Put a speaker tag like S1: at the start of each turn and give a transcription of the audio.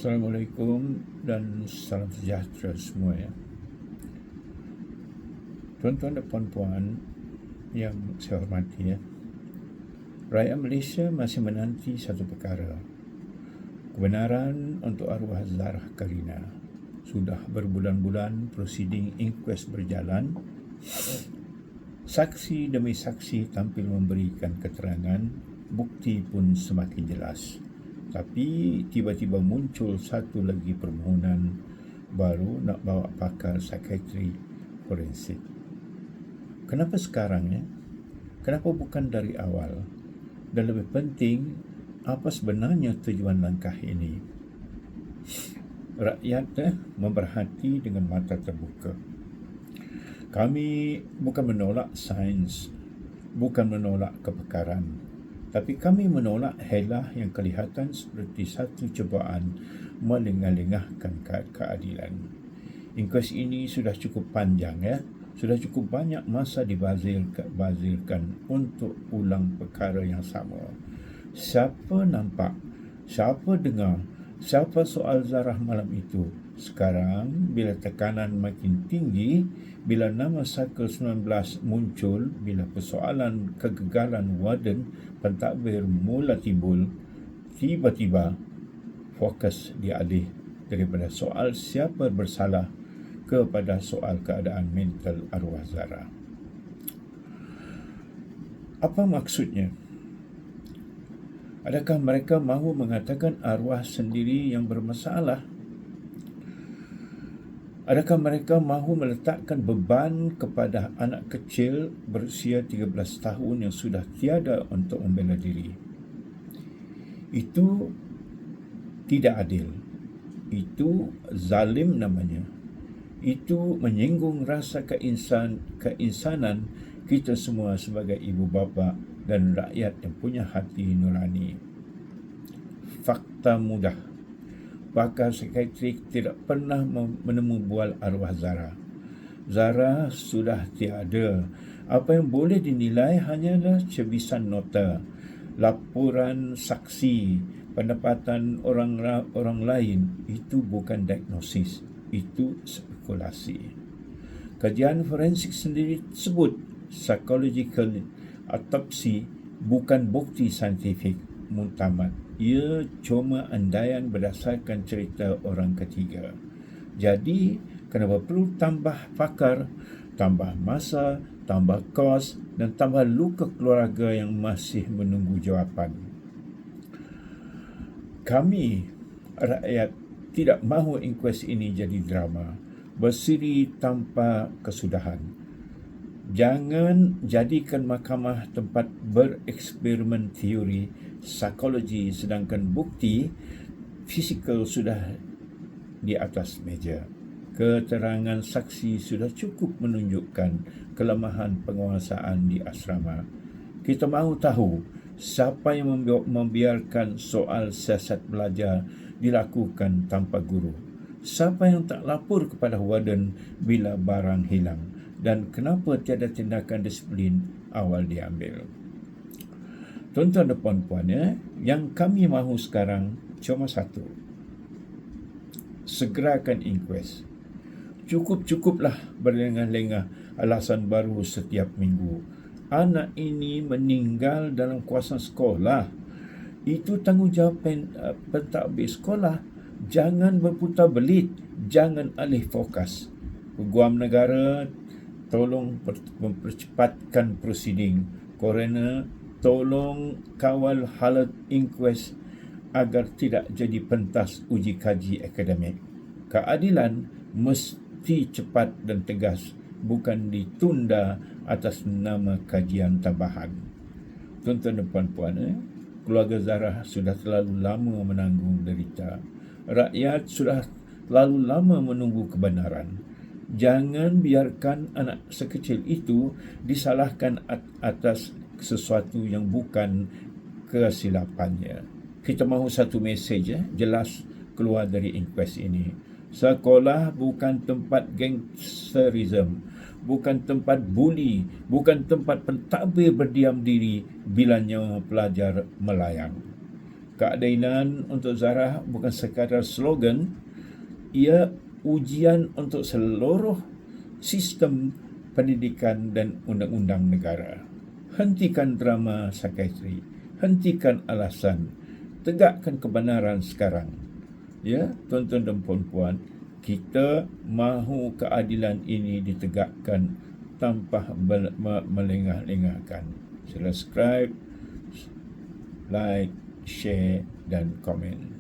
S1: Assalamualaikum dan salam sejahtera semua ya. Tuan-tuan dan puan-puan yang saya hormati ya. Rakyat Malaysia masih menanti satu perkara. Kebenaran untuk arwah Zarah Karina. Sudah berbulan-bulan prosiding inquest berjalan. Saksi demi saksi tampil memberikan keterangan, bukti pun semakin jelas. Tapi tiba-tiba muncul satu lagi permohonan baru nak bawa pakar psikiatri forensik. Kenapa sekarang ya? Kenapa bukan dari awal? Dan lebih penting, apa sebenarnya tujuan langkah ini? Rakyat memerhati dengan mata terbuka. Kami bukan menolak sains, bukan menolak kepakaran, tapi kami menolak helah yang kelihatan seperti satu cubaan melengah-lengahkan keadilan. Inquest ini sudah cukup panjang ya. Sudah cukup banyak masa dibazirkan untuk ulang perkara yang sama. Siapa nampak? Siapa dengar? Siapa soal Zarah malam itu? Sekarang, bila tekanan makin tinggi, bila nama Cycle 19 muncul, bila persoalan kegagalan warden pentadbir mula timbul, tiba-tiba fokus dialih daripada soal siapa bersalah kepada soal keadaan mental arwah Zarah. Apa maksudnya? Adakah mereka mahu mengatakan arwah sendiri yang bermasalah? Adakah mereka mahu meletakkan beban kepada anak kecil berusia 13 tahun yang sudah tiada untuk membela diri? Itu tidak adil. Itu zalim namanya. Itu menyinggung rasa keinsanan kita semua sebagai ibu bapa dan rakyat yang punya hati nurani. Fakta mudah. Pakar psikiatrik tidak pernah menemu bual arwah Zarah. Zarah sudah tiada. Apa yang boleh dinilai hanyalah cebisan nota, laporan saksi, pendapatan orang lain. Itu bukan diagnosis, itu spekulasi. Kajian forensik sendiri sebut psychological autopsy bukan bukti saintifik muktamad. Ia cuma andaian berdasarkan cerita orang ketiga. Jadi, kenapa perlu tambah pakar, tambah masa, tambah kos dan tambah luka keluarga yang masih menunggu jawapan? Kami, rakyat, tidak mahu inquest ini jadi drama, bersiri tanpa kesudahan. Jangan jadikan mahkamah tempat bereksperimen teori psikologi sedangkan bukti fizikal sudah di atas meja. Keterangan saksi sudah cukup menunjukkan kelemahan penguasaan di asrama. Kita mahu tahu siapa yang membiarkan soal siasat belajar dilakukan tanpa guru. Siapa yang tak lapor kepada warden bila barang hilang? Dan kenapa tiada tindakan disiplin awal diambil? Tuan-tuan dan puan-puan ya, yang kami mahu sekarang cuma satu. Segerakan inquest. Cukup-cukuplah berlengah-lengah alasan baru setiap minggu. Anak ini meninggal dalam kawasan sekolah. Itu tanggungjawab pentadbir sekolah. Jangan berputar belit, jangan alih fokus. Peguam negara, tolong mempercepatkan prosiding. Coroner, tolong kawal halat inquest agar tidak jadi pentas uji kaji akademik. Keadilan mesti cepat dan tegas, bukan ditunda atas nama kajian tambahan. Tuan-tuan dan puan-puan, keluarga Zarah sudah terlalu lama menanggung derita. Rakyat sudah terlalu lama menunggu kebenaran. Jangan biarkan anak sekecil itu disalahkan atas sesuatu yang bukan kesilapannya. Kita mahu satu mesej jelas keluar dari inquest ini. Sekolah bukan tempat gangsterism, bukan tempat buli, bukan tempat pentadbir berdiam diri bila nyawa pelajar melayang. Keadilan untuk Zahra bukan sekadar slogan, ia ujian untuk seluruh sistem pendidikan dan undang-undang negara. Hentikan drama psikiatri, hentikan alasan, tegakkan kebenaran sekarang. Ya, tuan-tuan dan puan-puan, kita mahu keadilan ini ditegakkan tanpa melengah-lengahkan. Subscribe, like, share dan komen.